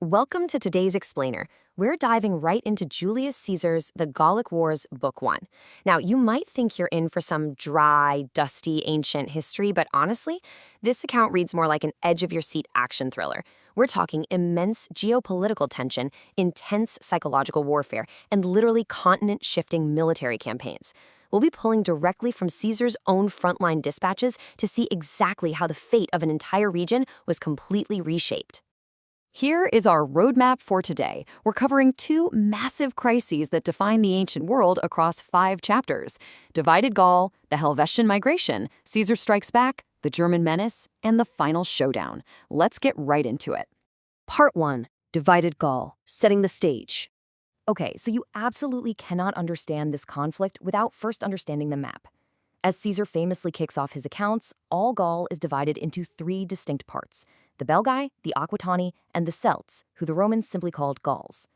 Welcome to today's Explainer. We're diving right into Julius Caesar's The Gallic Wars, Book 1. Now, you might think you're in for some dry, dusty, ancient history, but honestly, this account reads more like an edge-of-your-seat action thriller. We're talking immense geopolitical tension, intense psychological warfare, and literally continent-shifting military campaigns. We'll be pulling directly from Caesar's own frontline dispatches to see exactly how the fate of an entire region was completely reshaped. Here is our roadmap for today. We're covering two massive crises that define the ancient world across 5 chapters: Divided Gaul, the Helvetian Migration, Caesar Strikes Back, the German Menace, and the Final Showdown. Let's get right into it. Part 1. Divided Gaul, setting the stage. Okay, so you absolutely cannot understand this conflict without first understanding the map. As Caesar famously kicks off his accounts, all Gaul is divided into 3 distinct parts: the Belgae, the Aquitani, and the Celts, who the Romans simply called Gauls.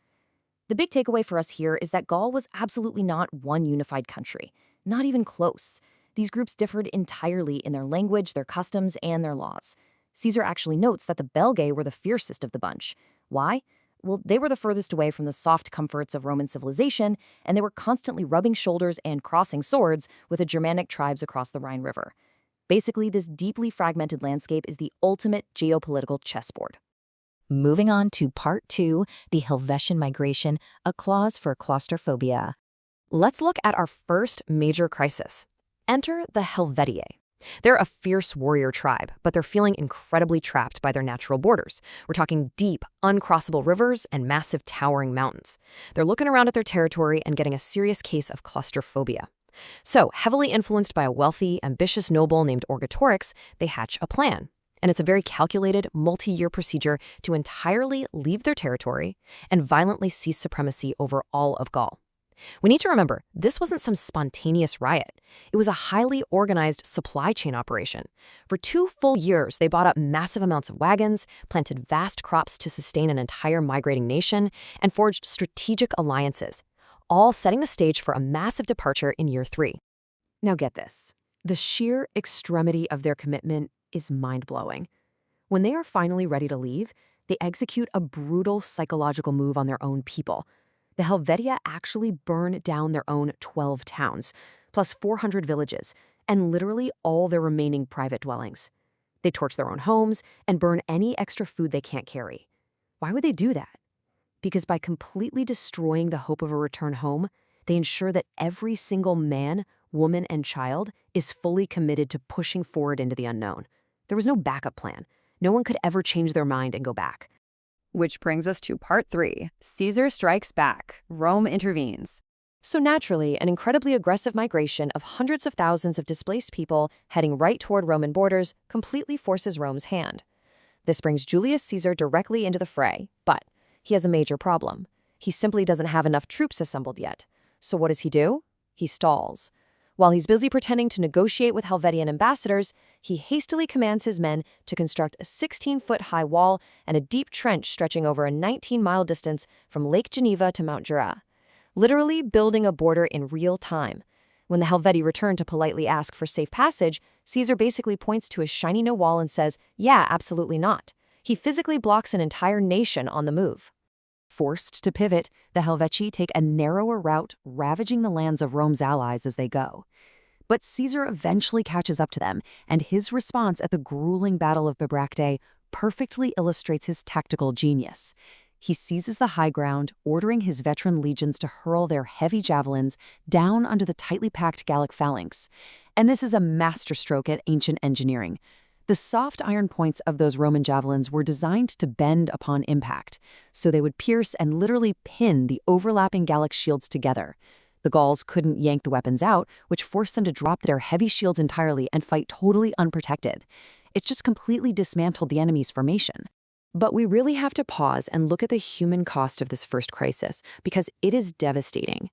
The big takeaway for us here is that Gaul was absolutely not one unified country, not even close. These groups differed entirely in their language, their customs, and their laws. Caesar actually notes that the Belgae were the fiercest of the bunch. Why? Well, they were the furthest away from the soft comforts of Roman civilization, and they were constantly rubbing shoulders and crossing swords with the Germanic tribes across the Rhine River. Basically, this deeply fragmented landscape is the ultimate geopolitical chessboard. Moving on to Part 2, the Helvetian Migration, a clause for claustrophobia. Let's look at our first major crisis. Enter the Helvetii. They're a fierce warrior tribe, but they're feeling incredibly trapped by their natural borders. We're talking deep, uncrossable rivers and massive towering mountains. They're looking around at their territory and getting a serious case of claustrophobia. So, heavily influenced by a wealthy, ambitious noble named Orgetorix, they hatch a plan. And it's a very calculated, multi-year procedure to entirely leave their territory and violently seize supremacy over all of Gaul. We need to remember, this wasn't some spontaneous riot. It was a highly organized supply chain operation. For 2 full years, they bought up massive amounts of wagons, planted vast crops to sustain an entire migrating nation, and forged strategic alliances, all setting the stage for a massive departure in year 3. Now get this. The sheer extremity of their commitment is mind-blowing. When they are finally ready to leave, they execute a brutal psychological move on their own people. The Helvetia actually burn down their own 12 towns, plus 400 villages, and literally all their remaining private dwellings. They torch their own homes and burn any extra food they can't carry. Why would they do that? Because by completely destroying the hope of a return home, they ensure that every single man, woman, and child is fully committed to pushing forward into the unknown. There was no backup plan. No one could ever change their mind and go back. Which brings us to Part 3. Caesar strikes back. Rome intervenes. So naturally, an incredibly aggressive migration of hundreds of thousands of displaced people heading right toward Roman borders completely forces Rome's hand. This brings Julius Caesar directly into the fray, but he has a major problem. He simply doesn't have enough troops assembled yet. So what does he do? He stalls. While he's busy pretending to negotiate with Helvetian ambassadors, he hastily commands his men to construct a 16-foot-high wall and a deep trench stretching over a 19-mile distance from Lake Geneva to Mount Jura, literally building a border in real time. When the Helvetii return to politely ask for safe passage, Caesar basically points to his shiny new wall and says, "Yeah, absolutely not." He physically blocks an entire nation on the move. Forced to pivot, the Helvetii take a narrower route, ravaging the lands of Rome's allies as they go. But Caesar eventually catches up to them, and his response at the grueling Battle of Bibracte perfectly illustrates his tactical genius. He seizes the high ground, ordering his veteran legions to hurl their heavy javelins down under the tightly packed Gallic phalanx. And this is a masterstroke at ancient engineering. The soft iron points of those Roman javelins were designed to bend upon impact, so they would pierce and literally pin the overlapping Gallic shields together. The Gauls couldn't yank the weapons out, which forced them to drop their heavy shields entirely and fight totally unprotected. It's just completely dismantled the enemy's formation. But we really have to pause and look at the human cost of this first crisis, because it is devastating.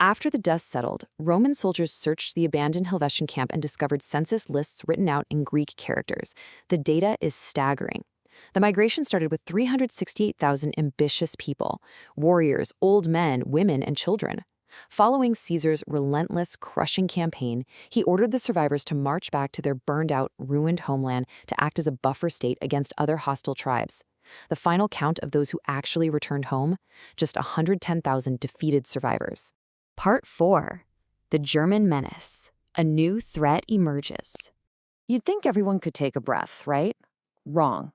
After the dust settled, Roman soldiers searched the abandoned Helvetian camp and discovered census lists written out in Greek characters. The data is staggering. The migration started with 368,000 ambitious people: warriors, old men, women, and children. Following Caesar's relentless, crushing campaign, he ordered the survivors to march back to their burned-out, ruined homeland to act as a buffer state against other hostile tribes. The final count of those who actually returned home? Just 110,000 defeated survivors. Part 4. The German Menace. A new threat emerges. You'd think everyone could take a breath, right? Wrong.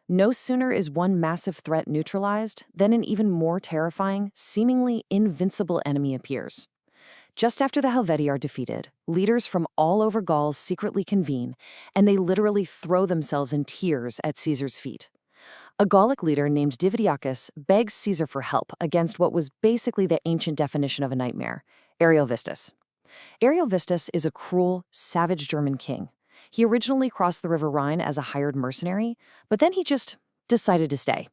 No sooner is one massive threat neutralized than an even more terrifying, seemingly invincible enemy appears. Just after the Helvetii are defeated, leaders from all over Gaul secretly convene, and they literally throw themselves in tears at Caesar's feet. A Gallic leader named Divitiacus begs Caesar for help against what was basically the ancient definition of a nightmare, Ariovistus. Ariovistus is a cruel, savage German king. He originally crossed the River Rhine as a hired mercenary, but then he just decided to stay.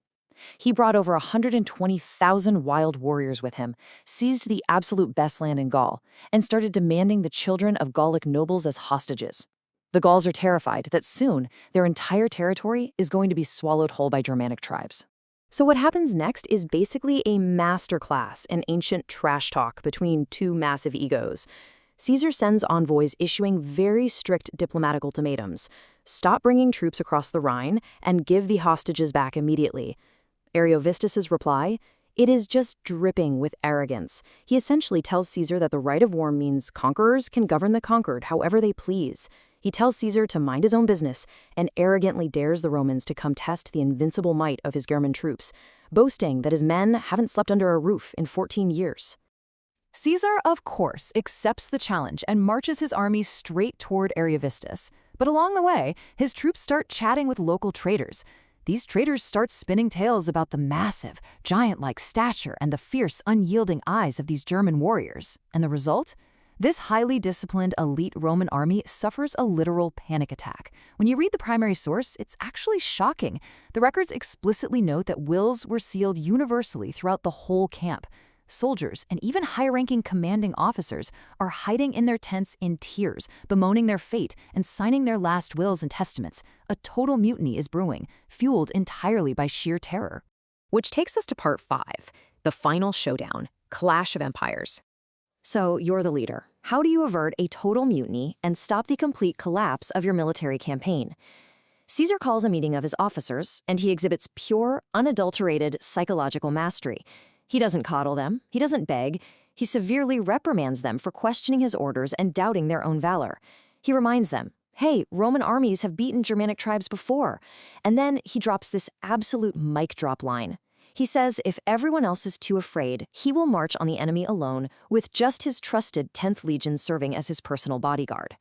He brought over 120,000 wild warriors with him, seized the absolute best land in Gaul, and started demanding the children of Gallic nobles as hostages. The Gauls are terrified that soon their entire territory is going to be swallowed whole by Germanic tribes. So what happens next is basically a masterclass in ancient trash talk between two massive egos. Caesar sends envoys issuing very strict diplomatic ultimatums. Stop bringing troops across the Rhine and give the hostages back immediately. Ariovistus's reply? It is just dripping with arrogance. He essentially tells Caesar that the right of war means conquerors can govern the conquered however they please. He tells Caesar to mind his own business and arrogantly dares the Romans to come test the invincible might of his German troops, boasting that his men haven't slept under a roof in 14 years. Caesar, of course, accepts the challenge and marches his army straight toward Ariovistus. But along the way, his troops start chatting with local traders. These traders start spinning tales about the massive, giant-like stature and the fierce, unyielding eyes of these German warriors. And the result? This highly disciplined elite Roman army suffers a literal panic attack. When you read the primary source, it's actually shocking. The records explicitly note that wills were sealed universally throughout the whole camp. Soldiers and even high-ranking commanding officers are hiding in their tents in tears, bemoaning their fate and signing their last wills and testaments. A total mutiny is brewing, fueled entirely by sheer terror. Which takes us to Part 5, the Final Showdown, Clash of Empires. So you're the leader. How do you avert a total mutiny and stop the complete collapse of your military campaign? Caesar calls a meeting of his officers, and he exhibits pure, unadulterated psychological mastery. He doesn't coddle them, he doesn't beg, he severely reprimands them for questioning his orders and doubting their own valor. He reminds them, hey, Roman armies have beaten Germanic tribes before. And then he drops this absolute mic drop line. He says if everyone else is too afraid, he will march on the enemy alone with just his trusted 10th Legion serving as his personal bodyguard.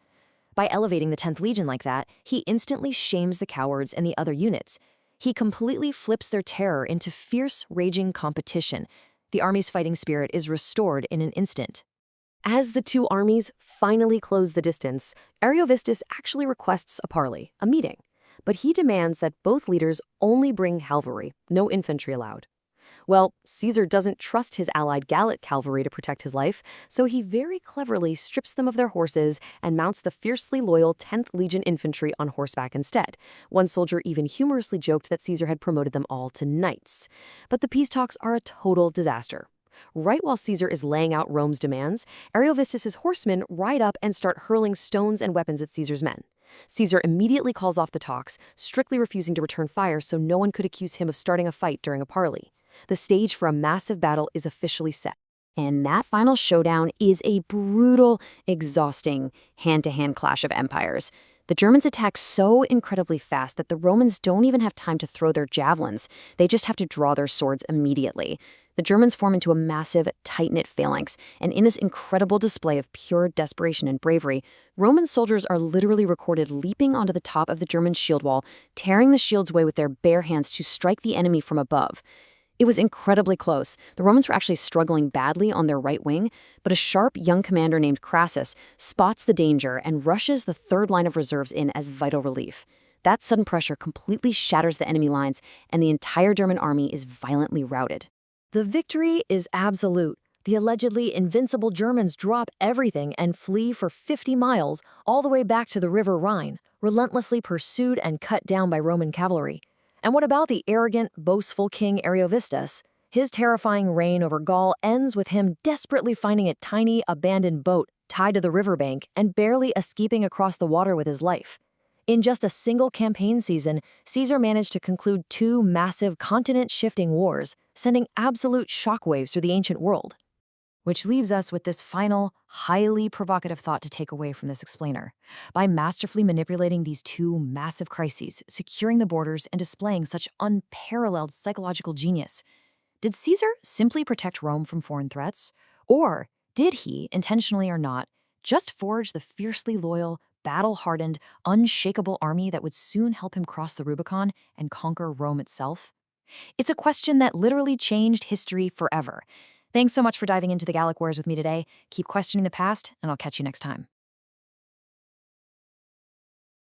By elevating the 10th Legion like that, he instantly shames the cowards and the other units. He completely flips their terror into fierce, raging competition. The army's fighting spirit is restored in an instant. As the two armies finally close the distance, Ariovistus actually requests a parley, a meeting. But he demands that both leaders only bring cavalry, no infantry allowed. Well, Caesar doesn't trust his allied Gallic cavalry to protect his life, so he very cleverly strips them of their horses and mounts the fiercely loyal 10th Legion infantry on horseback instead. One soldier even humorously joked that Caesar had promoted them all to knights. But the peace talks are a total disaster. Right while Caesar is laying out Rome's demands, Ariovistus's horsemen ride up and start hurling stones and weapons at Caesar's men. Caesar immediately calls off the talks, strictly refusing to return fire so no one could accuse him of starting a fight during a parley. The stage for a massive battle is officially set. And that final showdown is a brutal, exhausting, hand-to-hand clash of empires. The Germans attack so incredibly fast that the Romans don't even have time to throw their javelins. They just have to draw their swords immediately. The Germans form into a massive, tight-knit phalanx, and in this incredible display of pure desperation and bravery, Roman soldiers are literally recorded leaping onto the top of the German shield wall, tearing the shields away with their bare hands to strike the enemy from above. It was incredibly close. The Romans were actually struggling badly on their right wing, but a sharp young commander named Crassus spots the danger and rushes the third line of reserves in as vital relief. That sudden pressure completely shatters the enemy lines, and the entire German army is violently routed. The victory is absolute. The allegedly invincible Germans drop everything and flee for 50 miles all the way back to the River Rhine, relentlessly pursued and cut down by Roman cavalry. And what about the arrogant, boastful king Ariovistus? His terrifying reign over Gaul ends with him desperately finding a tiny, abandoned boat tied to the riverbank and barely escaping across the water with his life. In just a single campaign season, Caesar managed to conclude two massive continent-shifting wars, sending absolute shockwaves through the ancient world. Which leaves us with this final, highly provocative thought to take away from this explainer. By masterfully manipulating these two massive crises, securing the borders, and displaying such unparalleled psychological genius, did Caesar simply protect Rome from foreign threats? Or did he, intentionally or not, just forge the fiercely loyal, battle-hardened, unshakable army that would soon help him cross the Rubicon and conquer Rome itself? It's a question that literally changed history forever. Thanks so much for diving into the Gallic Wars with me today. Keep questioning the past, and I'll catch you next time.